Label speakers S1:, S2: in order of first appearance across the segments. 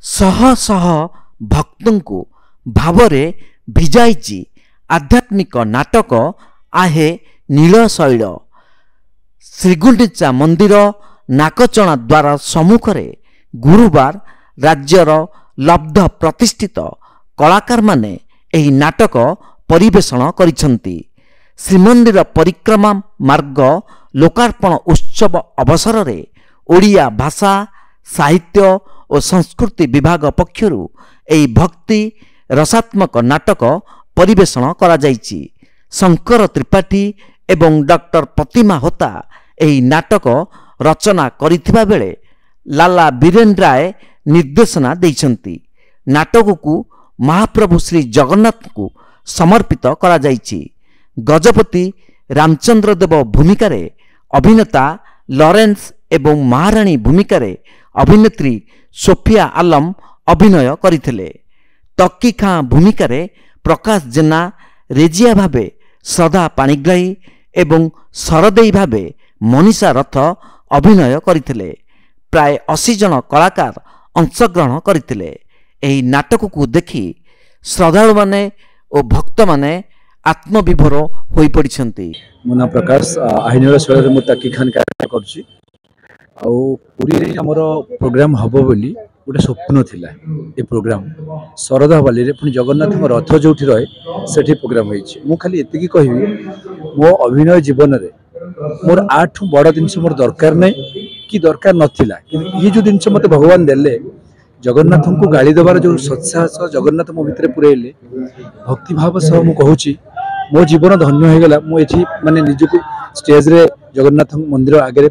S1: शह शह भक्तंकु भावरे भिजाइछि आध्यात्मिक नाटक आहे नीलशैल। श्रीगुंडीचा मंदिर नाकचणा द्वार सम्मुखरे गुरुवार राज्यर लब्ध प्रतिष्ठित कलाकार माने एही नाटक परिवेषण करिसंती। श्रीमंदिर परिक्रमा मार्ग लोकार्पण उत्सव अवसर रे ओडिया भाषा साहित्य और संस्कृति विभाग पक्षरु एही भक्ति रसात्मक नाटक परिवेषण करा जाइछि। शंकर त्रिपाठी एवं डॉक्टर प्रतिमा होता एही नाटक रचना करिथिबा बेले लाला बीरेन्द्र राय निर्देशना दैछंती। नाटक को महाप्रभु श्री जगन्नाथ को समर्पित करा जाइछि। गजपति रामचंद्र देव भूमिकार अभिनेता लॉरेंस एवं महारानी भूमिकार अभिनेत्री सोफिया आलम अभिनय करथिले। तक्की खां भूमिकार प्रकाश जेना रेजिया भावे श्रद्धा पाणिग्राही एवं सरदेई भावे मनीषा रथ अभिनय करथिले। प्राय 80 जन कलाकार अंशग्रहण करथिले। एही नाटक को देखि श्रद्धालु माने और भक्त माने आत्मविभोर होई पड़िछंती।
S2: मो नाम प्रकाश आहिनीर शैल मु तक्की खान कार्य करछि। आ पुरी रे हमर प्रोग्राम हबो बोली गोटे स्वप्न थिला। ए प्रोग्राम शरदा वाली रे पुनी जगन्नाथ रथ जोठी रहे सेठी प्रोग्राम होईछि। मु खाली एतिकी कहिबी मो अभिनय जीवन रे मोर आठु बड़ जिनस मोर दरकार नै कि दरकार नथिला, कि ये जो जिनस मते भगवान देले जगन्नाथ को गाड़ी देवार जो सत्साहस जगन्नाथ मो भितर पुरैले भक्ति भाव सह मु कहूछि मो जीवन धन्य हो गला। मु एठी माने निजको स्टेज रे जगन्नाथ मंदिर आगे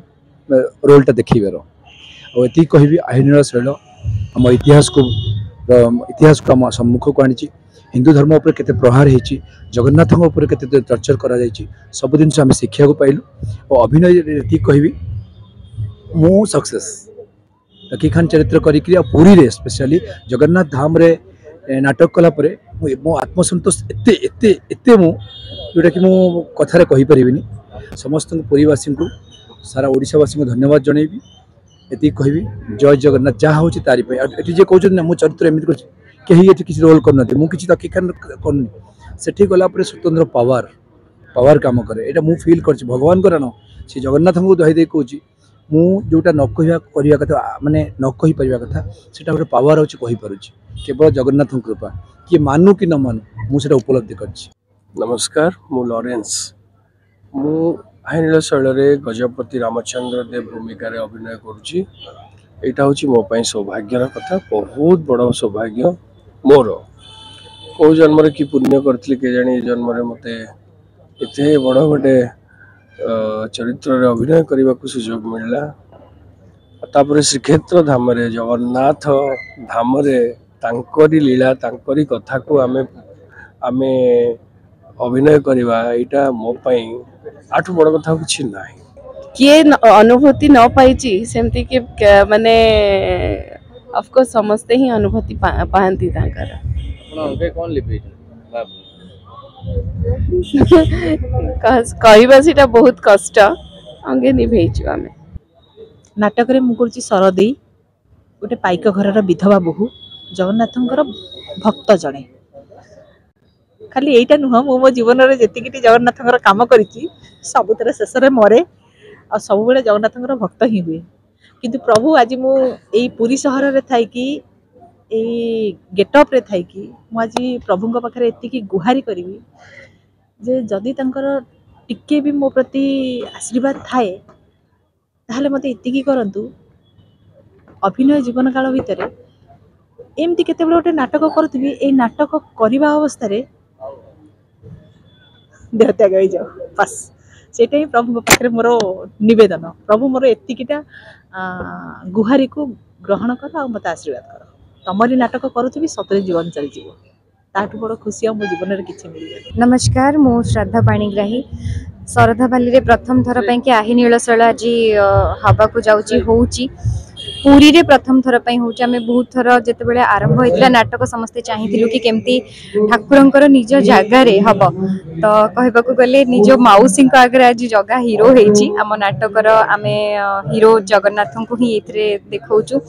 S2: रोलटा देखिबार और एति कहबी आहिनीर शैल आम इतिहास को आम सम्मुख को आनी। हिंदू धर्म उपर केते प्रहार होईछि, जगन्नाथ उपर केते टर्चर करा जाईछि, सब दिन आम शिक्षा को पाइलु। और अभिनय एति कहबी मु सक्सेस तक्की खान चरित्र करी पुरी रे स्पेशली जगन्नाथ धाम रे नाटक कला परे मो आत्मसंतोष एते एते एते मु जोटा कि मु कथारे कहि परिबिनी। समस्त पुरीवासी को सारा ओडिशावासी को धन्यवाद जणेबी। एति कहबी जय जगन्नाथ जहा होछि तारी पे। एठी जे कहउछ ना मु चरित्र एमित करछि केही एठी किछि रोल करनथि, मु किछि तक्की खान करनी। सेठी गला परे स्वतंत्र पावर काम करे एटा मु फील करछि। भगवान करन से जगन्नाथ को दहि दे कहउछि मु जोटा न कहिया करिया कथा माने न कहि परिया कथा सेटा गोटे पावर होछि कहि पारुछि। केवल जगन्नाथ कृपा कि मानु कि न मानु मु सेटा उपलब्धि करछि।
S3: नमस्कार, मु लॉरेंस मु आहिनीर शैल रे गजपति रामचंद्र देव भूमिका रे अभिनय करुछि। एटा होछि मो पई सौभाग्यर कथा, बहुत बड़ सौभाग्य मोर। को जन्म रे कि पुण्य करथि के जानी जन्म रे मते एते बड़ गोटे चरित्र रे अभिनय करने को सुजोग मिलला। तापर श्रीक्षेत्र धाम रे जगन्नाथ धाम रे तांकरी लीला तांकरी कथा को आमे अभिनय करवा एटा मो पई आठु बड़ कथा किछि नाही।
S4: किए अनुभूति न पाइछि सेमति के माने ऑफ कोर्स समस्ते ही अनुभूति पाहंती तांकर।
S5: आपण अंगे कोन लिपि
S4: कहवा सीटा बहुत कष्ट अंगे निभेचु आमे।
S6: नाटक रे मुकुरची सरदेई गोटे पाइक घर विधवा बहु जगन्नाथंकर भक्त जड़े। खाली एटा नुह मो जीवन रे जेतिकिटी जगन्नाथंकर काम करिछि सबुतरे शेष रे मरे आ सब बेले जगन्नाथंकर भक्त ही हुए। किंतु प्रभु आज मु एई पुरी शहर रे थाई कि एई गेटअप रे थाई कि मु आज प्रभुଙ୍କ पाखरे एतिकी गुहारी करिवि जे जदि तंकर टिके भी मो प्रति आशीर्वाद थाए ताहले मते इतिकी करंतु। अभिनय जीवन काल भितर एमती केते बेले गोटे नाटक करूथिबी ए नाटक करिबा अवस्था रे देह त्याग हो जाओ बस सेटा ही प्रभु पाखरे मोर निवेदन। प्रभु मोर एतिकीटा गुहारी को ग्रहण कर आ मते आशीर्वाद कर। तमरी नाटक करूथिबी सतरे जीवन चली जीवो ताठू बड़ खुशी मो जीवन रे किछि मिलि।
S7: नमस्कार, मु श्रद्धा पाणिग्राही शरधा बाली रे प्रथम थर पई कि आही नीलशैल आज हवा को जाउची होउची। पुरी रे प्रथम थर पई होउची। आमे बहुत थर जेते बेले आरंभ होइतला नाटक समस्ते चाहिथिलु कि केमती ठाकुरंकर निज जागा रे हबो तो कहबा को गले निज माउसी को आगे आज जगह हीरो हेची। आम नाटकर आमे हीरो जगन्नाथ को ही एथरे देखौचु।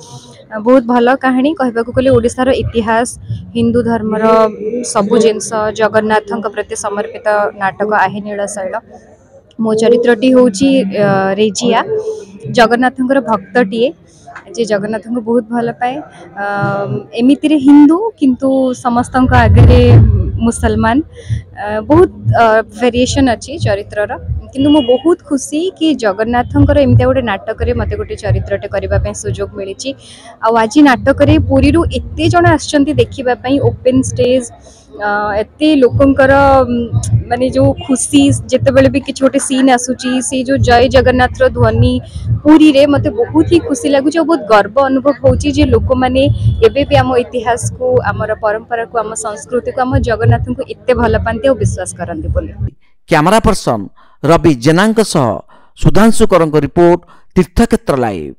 S7: बहुत भल कहानी कहवाक गले ओडिशार इतिहास हिंदू धर्मर सबु जिनस जगन्नाथ प्रति समर्पित नाटक आहे नीलशैल। मो चरित्रटी होची रेजिया जगन्नाथंकर भक्तटीए जे जगन्नाथ को बहुत भल पाए एमितिरे हिंदू किंतु समस्त आगे मुसलमान बहुत वेरिएशन अच्छी चरित्रर किंतु मु बहुत खुशी कि जगन्नाथंकर एमती गोटे नाटक मते गोटे चरित्रटे करने सुजोग मिली। आज नाटक पुरी एते जन आछंती देखिबा पई ओपन स्टेज एते लोकंकर माने जो खुशी जिते बेले भी किछ गोटे सीन आसुची से जो जय जगन्नाथ ध्वनि पूरी रे मते बहुत ही खुशी लगुच बहुत गर्व अनुभव होची जे लोक माने एबे भी आम इतिहास को आमर परंपरा को आम संस्कृति को आम जगन्नाथ को एते भल पाते और विश्वास करते बोली।
S1: कैमरा पर्सन रवि जेना सुधांशुकर रिपोर्ट तीर्थक्षेत्र लाइव।